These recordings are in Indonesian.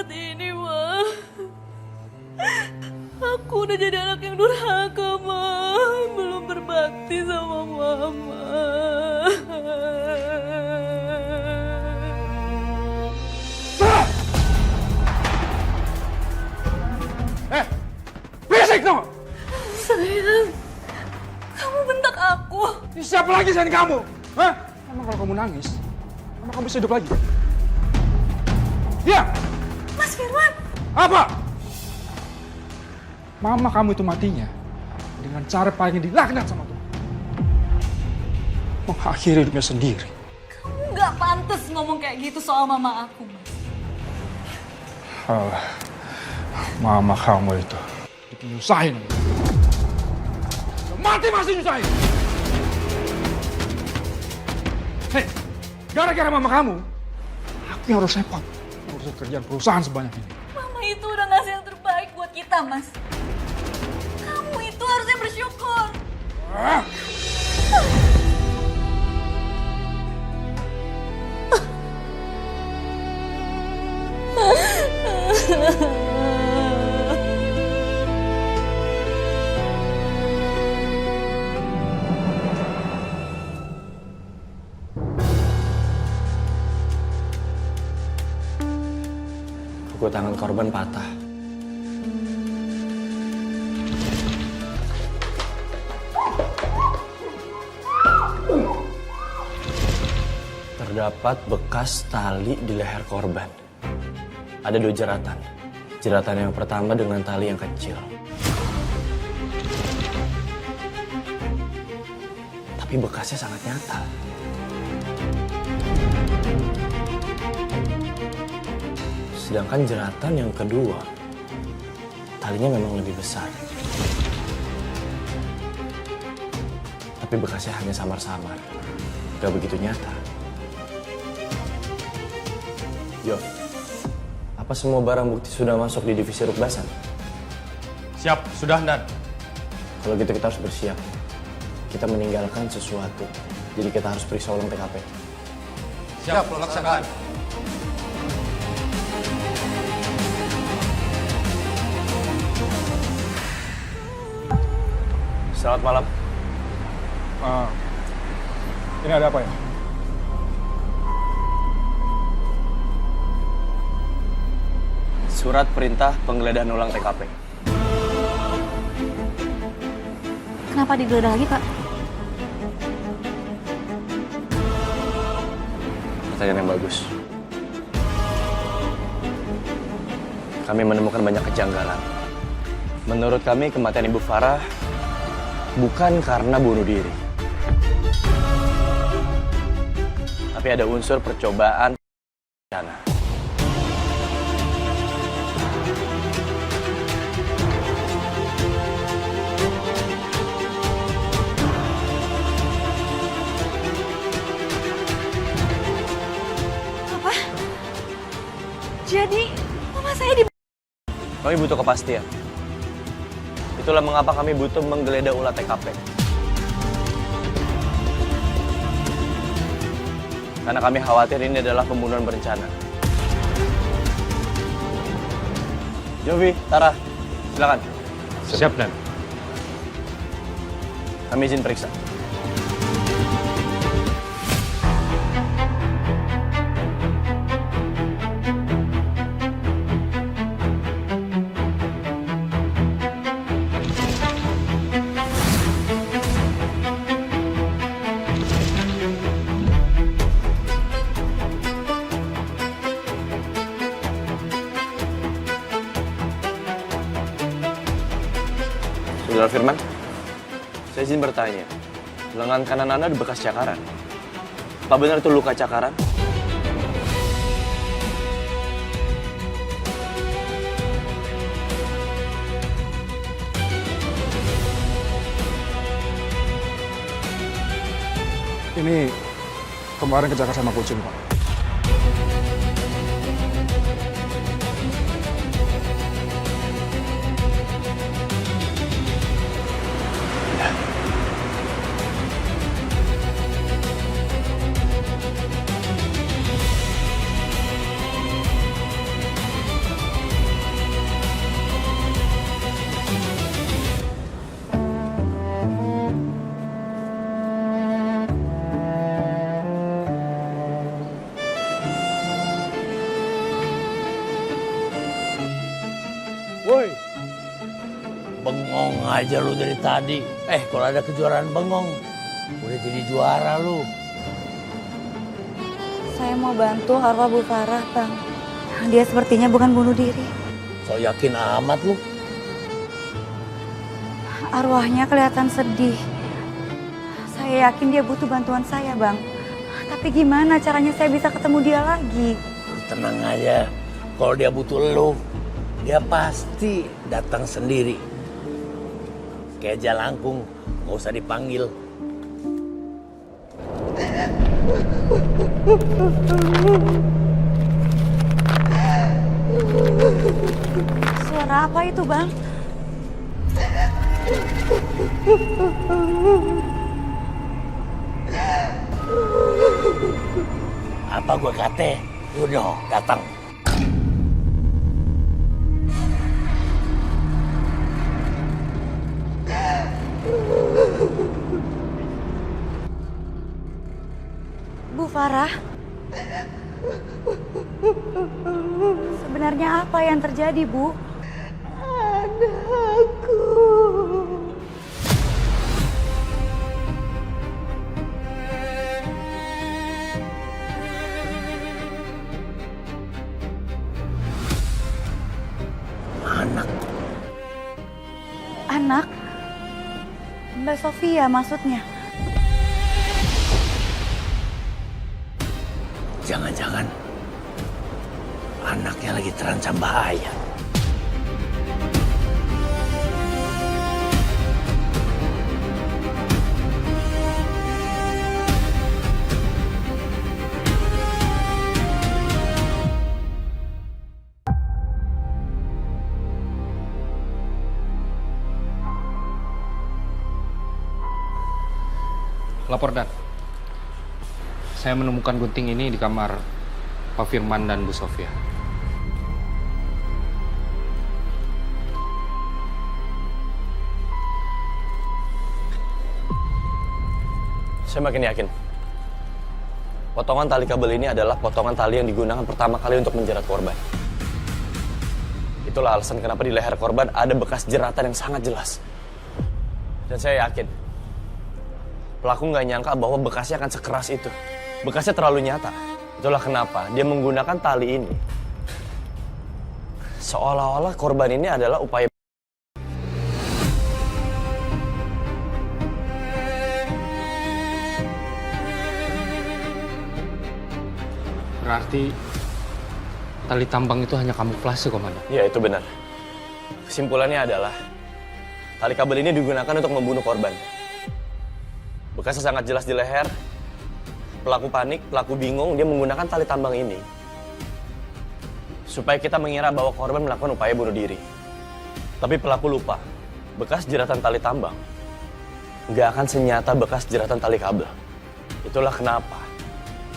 seperti ini, Ma. Aku udah jadi anak yang durhaka, Ma. Belum berbakti sama Mama. Berisik dong! Sayang, kamu bentak aku. Ini siapa lagi selain kamu? Hah? Emang kalau kamu nangis, emang kamu bisa hidup lagi? Ya! Mas Firman. Apa? Mama kamu itu matinya dengan cara paling dilaknat sama Tuhan. Mengakhiri hidupnya sendiri. Kamu gak pantas ngomong kayak gitu soal mama aku, Mas. Mama kamu itu nyusahin. Mati masih nyusahin. Hei, gara-gara mama kamu, aku yang harus repot ngurus kerjaan perusahaan sebanyak ini. Mama itu udah ngasih yang terbaik buat kita, Mas. Kamu itu harusnya bersyukur. Kuku tangan korban patah. Terdapat bekas tali di leher korban. Ada 2 jeratan. Jeratan yang pertama dengan tali yang kecil. Tapi bekasnya sangat nyata. Sedangkan jeratan yang kedua, talinya memang lebih besar. Tapi bekasnya hanya samar-samar, gak begitu nyata. Yo, apa semua barang bukti sudah masuk di divisi Rukbasan? Siap, sudah, Dan. Kalau gitu kita harus bersiap. Kita meninggalkan sesuatu, jadi kita harus periksa ulang TKP. Siap, laksanakan. Selamat malam. Ini ada apa ya? Surat perintah penggeledahan ulang TKP. Kenapa digeledah lagi, Pak? Pertanyaan yang bagus. Kami menemukan banyak kejanggalan. Menurut kami kematian Ibu Farah bukan karena bunuh diri. Tapi ada unsur percobaan berencana. Apa? Jadi, mama saya di... Kami butuh kepastian. Itulah mengapa kami butuh menggeledah ulang TKP. Karena kami khawatir ini adalah pembunuhan berencana. Jovi, Tara, silakan. Siap, Dan. Kami izin periksa. Saudara Firman, saya izin bertanya. Lengan kanan Anda ada bekas cakaran. Apa benar itu luka cakaran? Ini kemarin kecelakaan sama kucing, Pak. aja lu dari tadi. Kalau ada kejuaraan bengong, udah jadi juara lu. Saya mau bantu arwah Bu Farah, Bang. Dia sepertinya bukan bunuh diri. So yakin amat lu? Arwahnya kelihatan sedih. Saya yakin dia butuh bantuan saya, Bang. Tapi gimana caranya saya bisa ketemu dia lagi? Tenang aja, kalau dia butuh lu, dia pasti datang sendiri. Kayak Jalangkung, gak usah dipanggil. Suara apa itu, Bang? Apa gue kate? Udah datang. Bu Farah? Sebenarnya apa yang terjadi, Bu? Anakku. Anak? Mbak Sofia maksudnya? Jangan-jangan anaknya lagi terancam bahaya. Lapor Dan. Saya menemukan gunting ini di kamar Pak Firman dan Bu Sofia. Saya makin yakin. Potongan tali kabel ini adalah potongan tali yang digunakan pertama kali untuk menjerat korban. Itulah alasan kenapa di leher korban ada bekas jeratan yang sangat jelas. Dan saya yakin, pelaku nggak nyangka bahwa bekasnya akan sekeras itu. Bekasnya terlalu nyata. Itulah kenapa dia menggunakan tali ini. Seolah-olah korban ini adalah upaya. Berarti tali tambang itu hanya kamuflase, Komandan? Ya, itu benar. Kesimpulannya adalah tali kabel ini digunakan untuk membunuh korban. Bekasnya sangat jelas di leher. Pelaku panik, pelaku bingung, dia menggunakan tali tambang ini supaya kita mengira bahwa korban melakukan upaya bunuh diri. Tapi pelaku lupa, bekas jeratan tali tambang nggak akan senyata bekas jeratan tali kabel. Itulah kenapa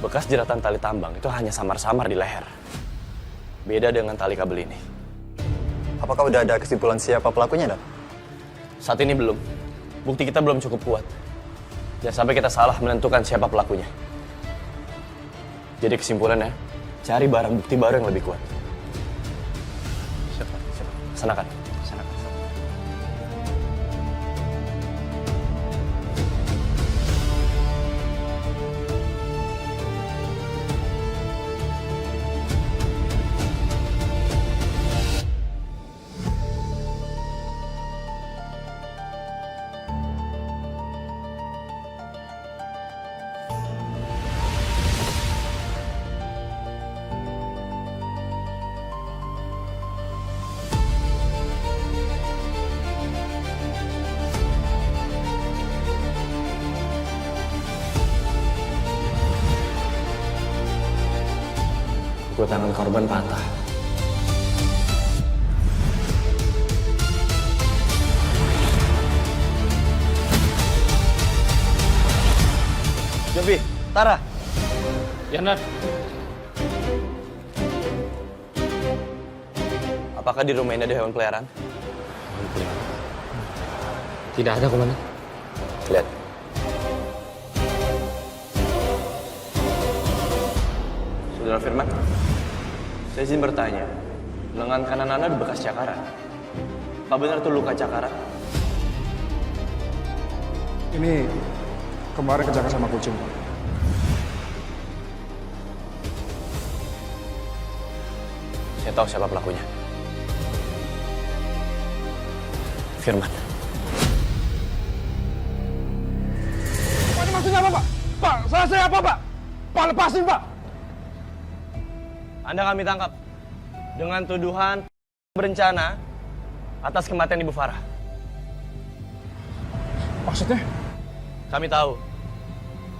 bekas jeratan tali tambang itu hanya samar-samar di leher. Beda dengan tali kabel ini. Apakah udah ada kesimpulan siapa pelakunya, Dan? Saat ini belum. Bukti kita belum cukup kuat. Jangan sampai kita salah menentukan siapa pelakunya. Jadi kesimpulannya, cari barang bukti baru yang lebih kuat. Siapa? Sanakan. Gue tangan korban patah. Jobi, Tara. Ya, Dan. Apakah di rumah ini ada hewan peliharaan? Tidak ada, Komandan. Lihat. Saudara Firman, saya izin bertanya. Lengan kanan Anda ada bekas cakaran. Apa benar itu luka cakaran? Ini kemarin kejadian sama kucing, Pak. Saya tahu siapa pelakunya. Firman. Pak, ini maksudnya apa, Pak? Pak, salah saya apa, Pak? Pak, lepasin, Pak! Anda kami tangkap dengan tuduhan berencana atas kematian Ibu Farah. Maksudnya? Kami tahu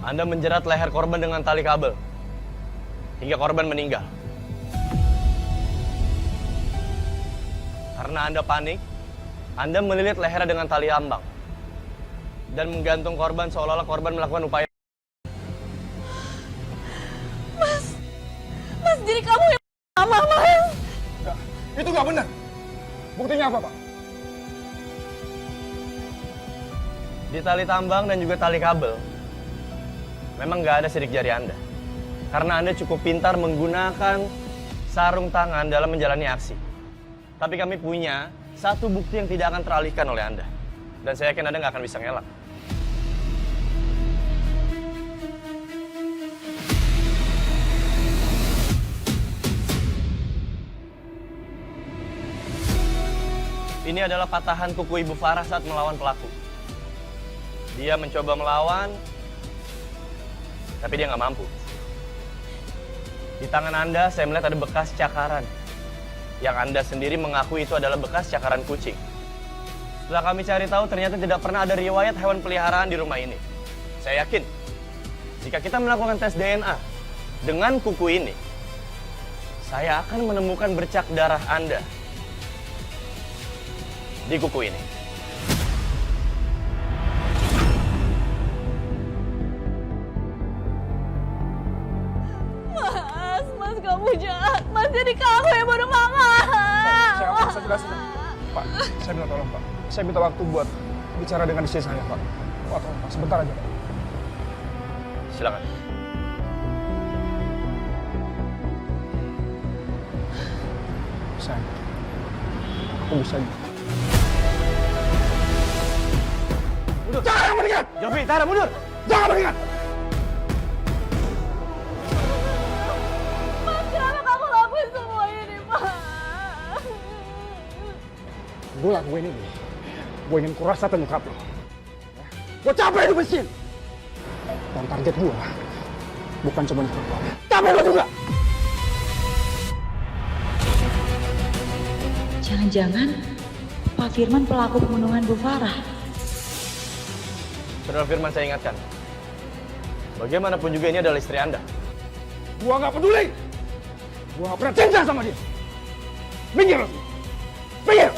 Anda menjerat leher korban dengan tali kabel hingga korban meninggal. Karena Anda panik, Anda melilit lehernya dengan tali tambang dan menggantung korban seolah-olah korban melakukan upaya. Mas, jadi kamu yang sama, Mas. Enggak, itu nggak benar. Buktinya apa, Pak? Di tali tambang dan juga tali kabel, memang nggak ada sidik jari Anda. Karena Anda cukup pintar menggunakan sarung tangan dalam menjalani aksi. Tapi kami punya satu bukti yang tidak akan teralihkan oleh Anda. Dan saya yakin Anda nggak akan bisa ngelak. Ini adalah patahan kuku Ibu Farah saat melawan pelaku. Dia mencoba melawan, tapi dia nggak mampu. Di tangan Anda, saya melihat ada bekas cakaran. Yang Anda sendiri mengaku itu adalah bekas cakaran kucing. Setelah kami cari tahu, ternyata tidak pernah ada riwayat hewan peliharaan di rumah ini. Saya yakin, jika kita melakukan tes DNA dengan kuku ini, saya akan menemukan bercak darah Anda di kuku ini. Mas, kamu jahat. Mas, jadi kamu yang bunuh Mama. Saya akan bisa jelasin. Pak, saya minta tolong, Pak. Saya minta waktu buat bicara dengan istri saya, Pak. Pak, tolong, Pak. Sebentar aja, Pak. Silakan. Sayang, aku bisa. Mundur! Jangan mendekat! Jovi, Tara, mundur! Jangan mendekat! Mas, kenapa kamu lakuin semua ini, Mas? Gue lakuin ini. Gue ingin kurasakan nyokap lo. Gue capek hidup miskin. Dan target gue bukan cuma nyokap lo, tapi lo juga. Jangan-jangan Pak Firman pelaku pembunuhan Bu Farah. Saudara Firman, saya ingatkan. Bagaimanapun juga ini adalah istri Anda. Gue gak peduli. Gue gak pernah cinta sama dia. Minggir lo. Minggir.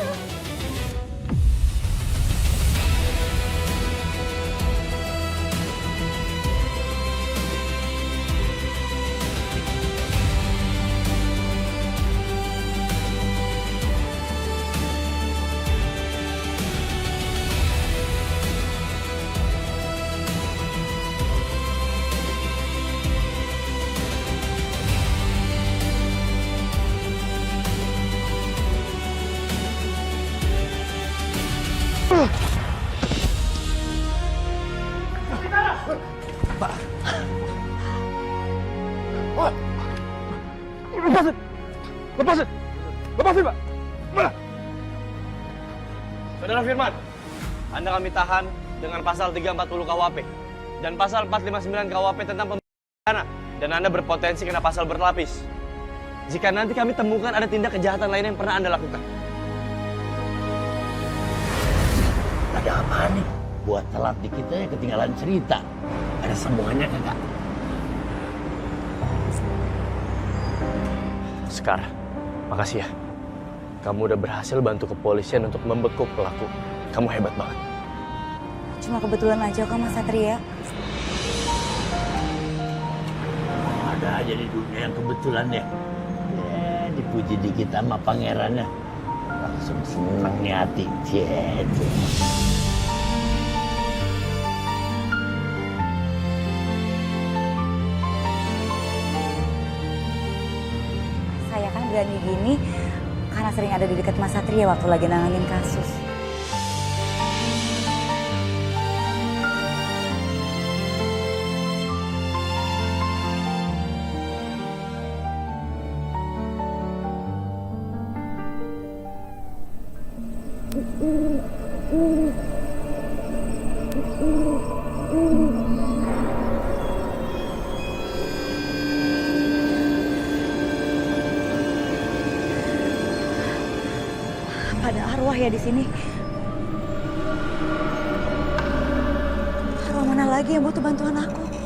Pak! Lepasin! Lepasin! Lepasin, Pak! Mana? Saudara Firman, Anda kami tahan dengan pasal 340 KUHP dan pasal 459 KUHP tentang pembunuhan dan Anda berpotensi kena pasal berlapis. Jika nanti kami temukan ada tindak kejahatan lain yang pernah Anda lakukan. Ada apa nih? Buat telat dikit aja ketinggalan cerita. Ada sambungannya kagak? Sekar, makasih ya. Kamu udah berhasil bantu kepolisian untuk membekuk pelaku. Kamu hebat banget. Cuma kebetulan aja kok Mas Satria. Ada aja di dunia yang kebetulan ya. Dipuji dikit sama pangerannya. Langsung seneng nih hati. Saya kan berani gini karena sering ada di dekat Mas Satria waktu lagi nanganin kasus. Ada arwah ya di sini. Arwah mana lagi yang butuh bantuan aku?